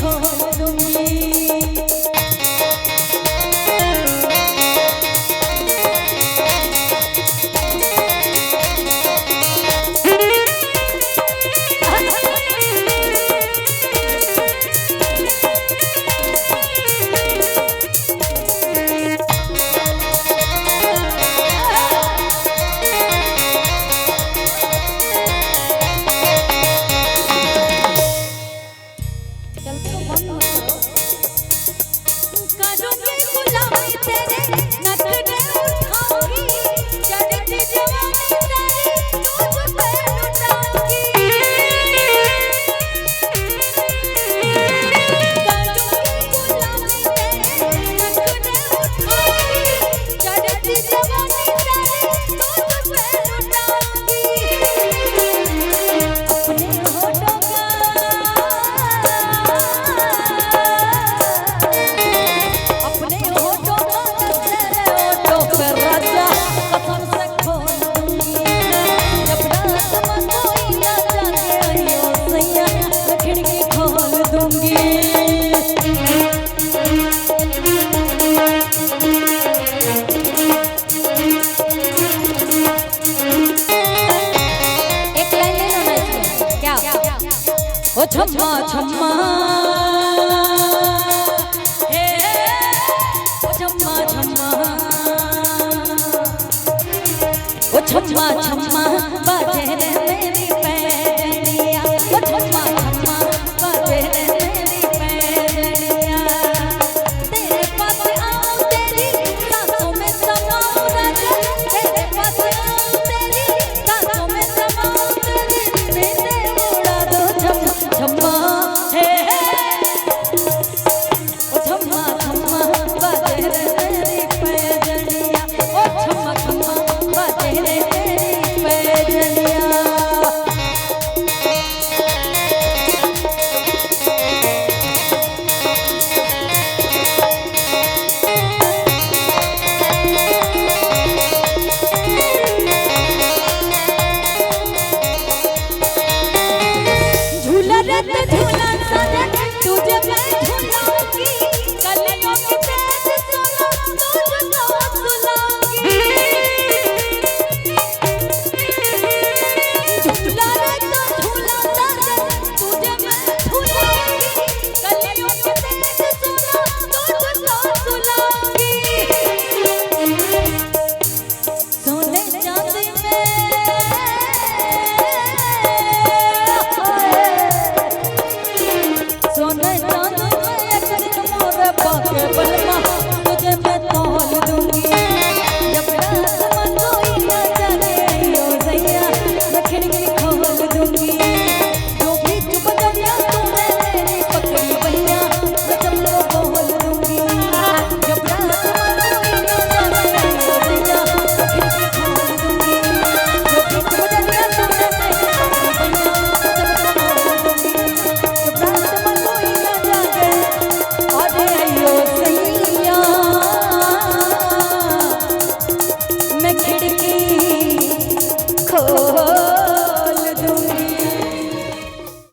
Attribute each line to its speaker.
Speaker 1: खोल दूंगी। ओ छम्मा छम्मा हे ओ छम्मा छम्मा ओ छम्मा छम्मा बाजे रे मेरी पैजनिया ओ छम्मा छम्मा बाजे रे मेरी पैजनिया तेरे पास आऊं तेरी सांसों में समाऊं राजा तेरे पास आऊं तेरी सांसों में समाऊं तेरी नींदें उड़ा दो छम्मा हे ओ छम्मा छम्मा बाजे रे मेरी पैजनिया ओ छम्मा छम्मा बाजे रे मेरी पैजनिया। झूला रत झूला साजा तुझे मैं झूलाऊंगी कलियों की तेज सुना तुझको सुलाऊंगी। झूला रत झूला साजा तुझे मैं झूलाऊंगी कलियों की तेज सुना तुझको सुलाऊंगी। सोने चांदी में सोने